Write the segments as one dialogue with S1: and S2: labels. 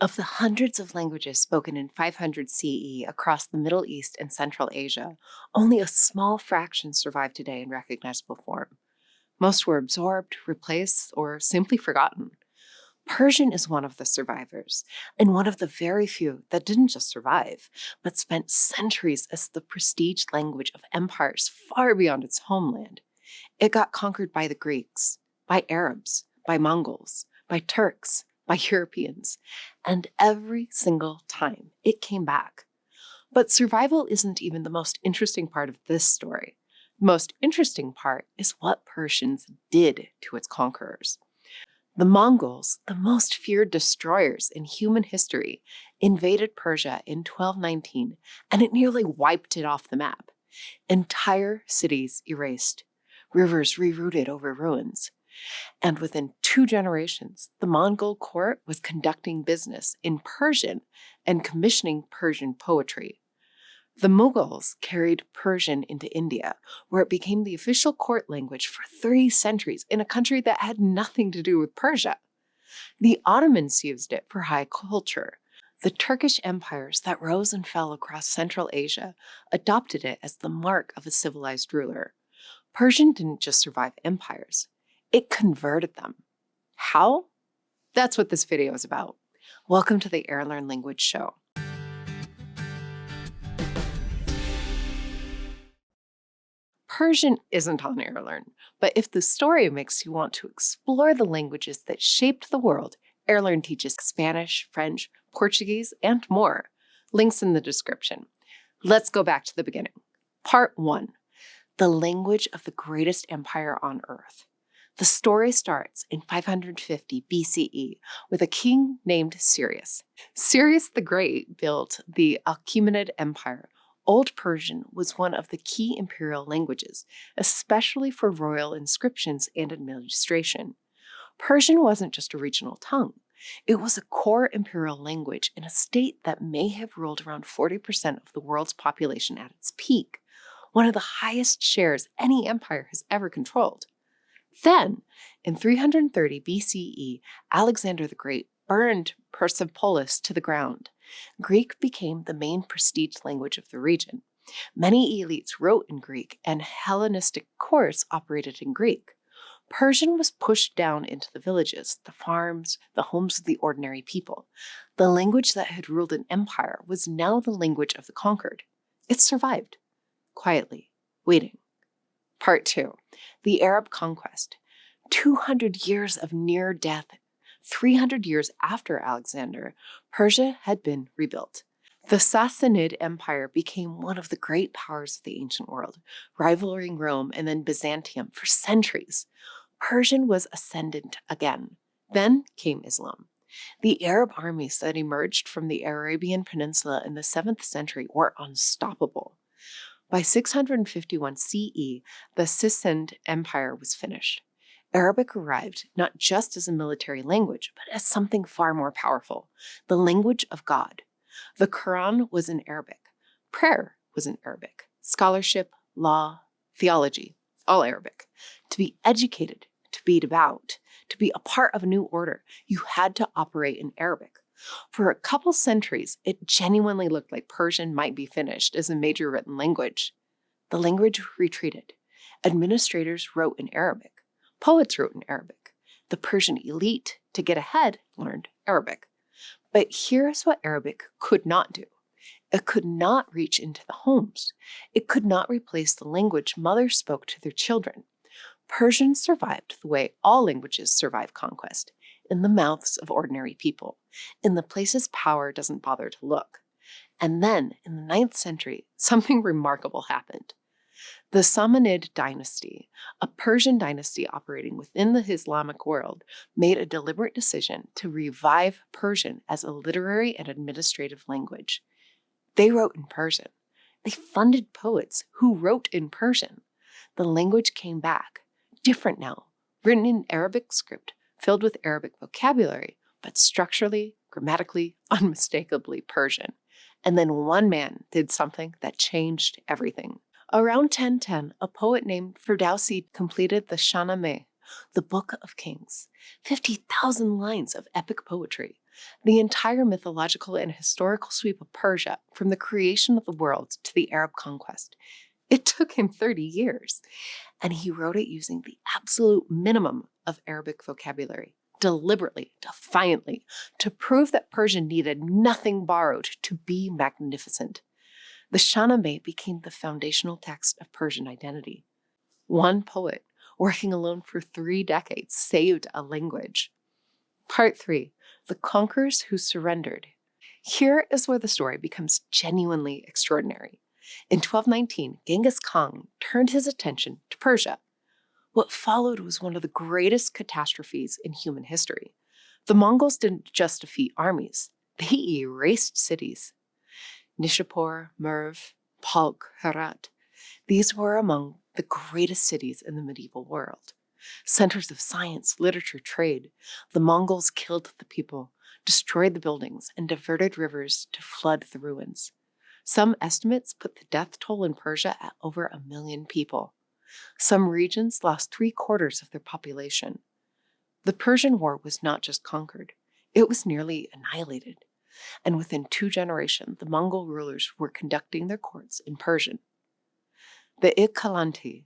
S1: Of the hundreds of languages spoken in 500 CE across the Middle East and Central Asia, only a small fraction survive today in recognizable form. Most were absorbed, replaced, or simply forgotten. Persian is one of the survivors, and one of the very few that didn't just survive, but spent centuries as the prestige language of empires far beyond its homeland. It got conquered by the Greeks, by Arabs, by Mongols, by Turks, by Europeans, and every single time it came back. But survival isn't even the most interesting part of this story. The most interesting part is what Persians did to its conquerors. The Mongols, the most feared destroyers in human history, invaded Persia in 1219, and it nearly wiped it off the map. Entire cities erased, rivers rerouted over ruins. And within 2 generations, the Mongol court was conducting business in Persian and commissioning Persian poetry. The Mughals carried Persian into India, where it became the official court language for 3 centuries in a country that had nothing to do with Persia. The Ottomans used it for high culture. The Turkish empires that rose and fell across Central Asia adopted it as the mark of a civilized ruler. Persian didn't just survive empires. It converted them. How? That's what this video is about. Welcome to the Airlearn Language Show. Persian isn't on Airlearn, but if the story makes you want to explore the languages that shaped the world, Airlearn teaches Spanish, French, Portuguese, and more. Links in the description. Let's go back to the beginning. Part 1. The language of the greatest empire on Earth. The story starts in 550 BCE with a king named Cyrus. Cyrus the Great built the Achaemenid Empire. Old Persian was one of the key imperial languages, especially for royal inscriptions and administration. Persian wasn't just a regional tongue. It was a core imperial language in a state that may have ruled around 40% of the world's population at its peak, one of the highest shares any empire has ever controlled. Then, in 330 BCE, Alexander the Great burned Persepolis to the ground. Greek became the main prestige language of the region. Many elites wrote in Greek, and Hellenistic courts operated in Greek. Persian was pushed down into the villages, the farms, the homes of the ordinary people. The language that had ruled an empire was now the language of the conquered. It survived, quietly, waiting. Part 2. The Arab conquest. 200 years of near death. 300 years after Alexander, Persia had been rebuilt. The Sassanid Empire became one of the great powers of the ancient world, rivaling Rome and then Byzantium for centuries. Persian was ascendant again. Then came Islam. The Arab armies that emerged from the Arabian Peninsula in the 7th century were unstoppable. By 651 CE, the Sassanid Empire was finished. Arabic arrived not just as a military language, but as something far more powerful, the language of God. The Quran was in Arabic. Prayer was in Arabic. Scholarship, law, theology, all Arabic. To be educated, to be devout, to be a part of a new order, you had to operate in Arabic. For a couple centuries, it genuinely looked like Persian might be finished as a major written language. The language retreated. Administrators wrote in Arabic. Poets wrote in Arabic. The Persian elite, to get ahead, learned Arabic. But here's what Arabic could not do. It could not reach into the homes. It could not replace the language mothers spoke to their children. Persian survived the way all languages survive conquest, in the mouths of ordinary people, in the places power doesn't bother to look. And then, in the 9th century, something remarkable happened. The Samanid dynasty, a Persian dynasty operating within the Islamic world, made a deliberate decision to revive Persian as a literary and administrative language. They wrote in Persian. They funded poets who wrote in Persian. The language came back, different now, written in Arabic script, filled with Arabic vocabulary, but structurally, grammatically, unmistakably Persian. And then one man did something that changed everything. Around 1010, a poet named Ferdowsi completed the Shahnameh, the Book of Kings, 50,000 lines of epic poetry. The entire mythological and historical sweep of Persia, from the creation of the world to the Arab conquest, it took him 30 years. And he wrote it using the absolute minimum of Arabic vocabulary, deliberately, defiantly, to prove that Persian needed nothing borrowed to be magnificent. The Shahnameh became the foundational text of Persian identity. One poet, working alone for 3 decades, saved a language. Part 3. The Conquerors Who Surrendered. Here is where the story becomes genuinely extraordinary. In 1219, Genghis Khan turned his attention to Persia. What followed was one of the greatest catastrophes in human history. The Mongols didn't just defeat armies, they erased cities. Nishapur, Merv, Palk, Herat. These were among the greatest cities in the medieval world. Centers of science, literature, trade. The Mongols killed the people, destroyed the buildings, and diverted rivers to flood the ruins. Some estimates put the death toll in Persia at over 1 million people. Some regions lost 3/4 of their population. The Persian War was not just conquered, it was nearly annihilated. And within 2 generations, the Mongol rulers were conducting their courts in Persian. The Ikkalanti,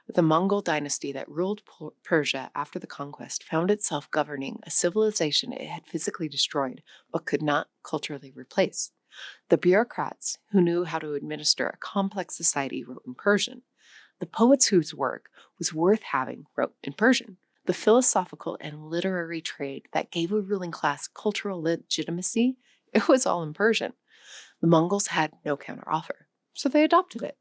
S1: the Mongol dynasty that ruled Persia after the conquest, found itself governing a civilization it had physically destroyed but could not culturally replace. The bureaucrats who knew how to administer a complex society wrote in Persian. The poets whose work was worth having wrote in Persian. The philosophical and literary trade that gave a ruling class cultural legitimacy, it was all in Persian. The Mongols had no counteroffer, so they adopted it.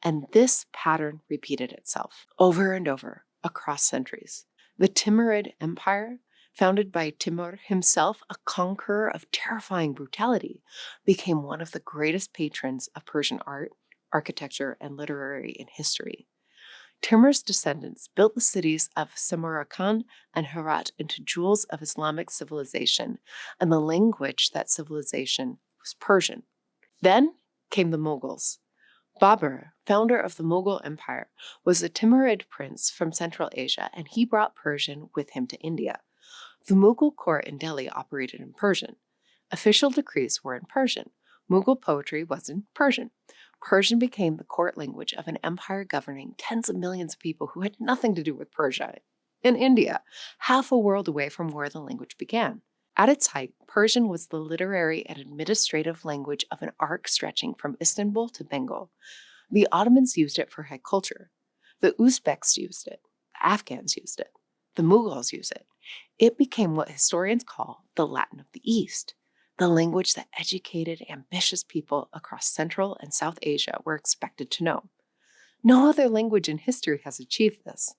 S1: And this pattern repeated itself over and over across centuries. The Timurid Empire, founded by Timur himself, a conqueror of terrifying brutality, became one of the greatest patrons of Persian art, architecture, and literary in history. Timur's descendants built the cities of Samarkand and Herat into jewels of Islamic civilization, and the language that civilization was Persian. Then came the Mughals. Babur, founder of the Mughal Empire, was a Timurid prince from Central Asia, and he brought Persian with him to India. The Mughal court in Delhi operated in Persian. Official decrees were in Persian. Mughal poetry was in Persian. Persian became the court language of an empire governing tens of millions of people who had nothing to do with Persia. In India, half a world away from where the language began. At its height, Persian was the literary and administrative language of an arc stretching from Istanbul to Bengal. The Ottomans used it for high culture. The Uzbeks used it. The Afghans used it. The Mughals used it. It became what historians call the Latin of the East, the language that educated, ambitious people across Central and South Asia were expected to know. No other language in history has achieved this.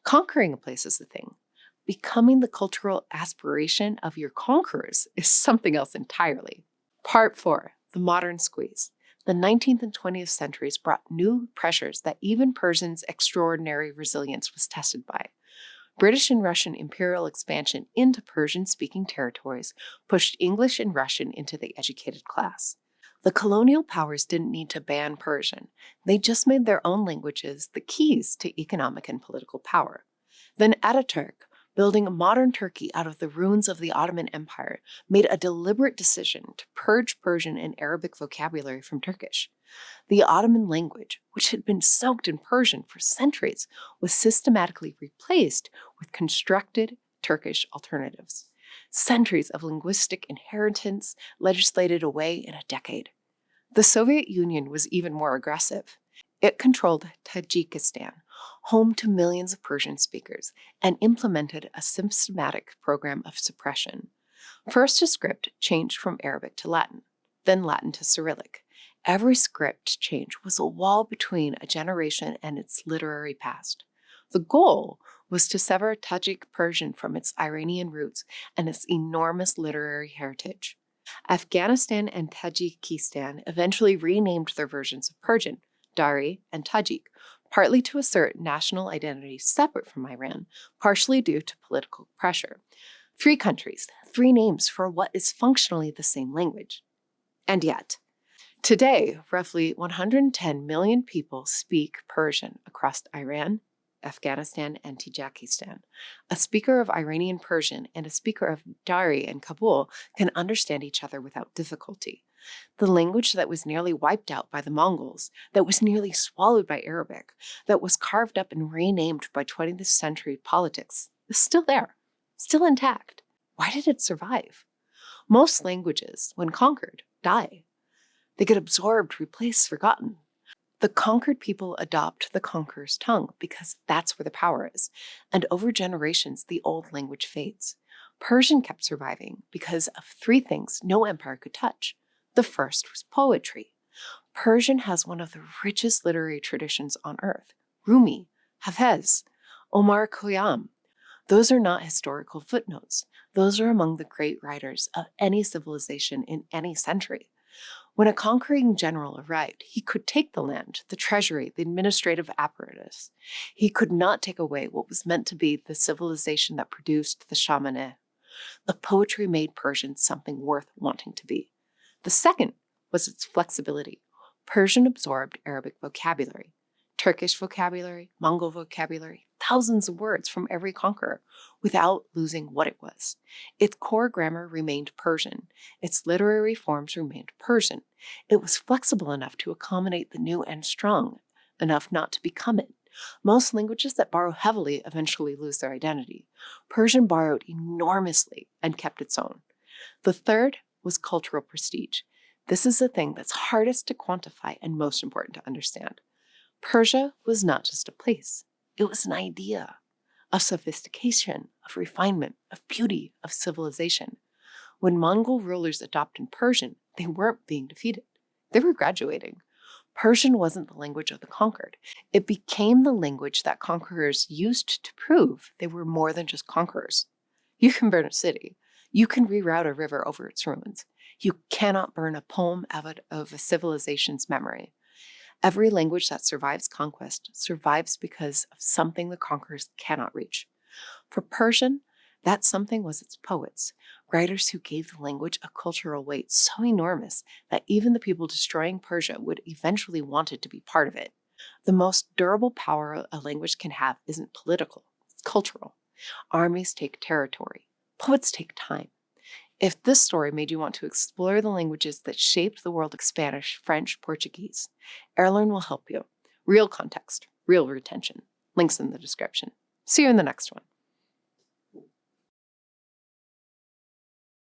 S1: Conquering a place is the thing. Becoming the cultural aspiration of your conquerors is something else entirely. Part 4. The Modern Squeeze. The 19th and 20th centuries brought new pressures that even Persian's extraordinary resilience was tested by. British and Russian imperial expansion into Persian-speaking territories pushed English and Russian into the educated class. The colonial powers didn't need to ban Persian. They just made their own languages the keys to economic and political power. Then Ataturk, building a modern Turkey out of the ruins of the Ottoman Empire, made a deliberate decision to purge Persian and Arabic vocabulary from Turkish. The Ottoman language, which had been soaked in Persian for centuries, was systematically replaced with constructed Turkish alternatives. Centuries of linguistic inheritance legislated away in a decade. The Soviet Union was even more aggressive. It controlled Tajikistan, home to millions of Persian speakers, and implemented a systematic program of suppression. First, a script changed from Arabic to Latin, then Latin to Cyrillic. Every script change was a wall between a generation and its literary past. The goal was to sever Tajik Persian from its Iranian roots and its enormous literary heritage. Afghanistan and Tajikistan eventually renamed their versions of Persian, Dari and Tajik, partly to assert national identity separate from Iran, partially due to political pressure. 3 countries, 3 names for what is functionally the same language. And yet, today, roughly 110 million people speak Persian across Iran, Afghanistan, and Tajikistan. A speaker of Iranian Persian and a speaker of Dari in Kabul can understand each other without difficulty. The language that was nearly wiped out by the Mongols, that was nearly swallowed by Arabic, that was carved up and renamed by 20th century politics, is still there, still intact. Why did it survive? Most languages, when conquered, die. They get absorbed, replaced, forgotten. The conquered people adopt the conqueror's tongue because that's where the power is, and over generations, the old language fades. Persian kept surviving because of three things no empire could touch. The first was poetry. Persian has one of the richest literary traditions on earth. Rumi, Hafez, Omar Khayyam. Those are not historical footnotes. Those are among the great writers of any civilization in any century. When a conquering general arrived, he could take the land, the treasury, the administrative apparatus. He could not take away what was meant to be the civilization that produced the Achaemenid. The poetry made Persian something worth wanting to be. The second was its flexibility. Persian absorbed Arabic vocabulary, Turkish vocabulary, Mongol vocabulary, thousands of words from every conqueror, without losing what it was. Its core grammar remained Persian. Its literary forms remained Persian. It was flexible enough to accommodate the new and strong enough not to become it. Most languages that borrow heavily eventually lose their identity. Persian borrowed enormously and kept its own. The third was cultural prestige. This is the thing that's hardest to quantify and most important to understand. Persia was not just a place. It was an idea of sophistication, of refinement, of beauty, of civilization. When Mongol rulers adopted Persian, they weren't being defeated. They were graduating. Persian wasn't the language of the conquered. It became the language that conquerors used to prove they were more than just conquerors. You can burn a city. You can reroute a river over its ruins. You cannot burn a poem out of a civilization's memory. Every language that survives conquest survives because of something the conquerors cannot reach. For Persian, that something was its poets, writers who gave the language a cultural weight so enormous that even the people destroying Persia would eventually want it to be part of it. The most durable power a language can have isn't political, it's cultural. Armies take territory. Poets take time. If this story made you want to explore the languages that shaped the world like Spanish, French, Portuguese, Airlearn will help you. Real context, real retention. Links in the description. See you in the next one.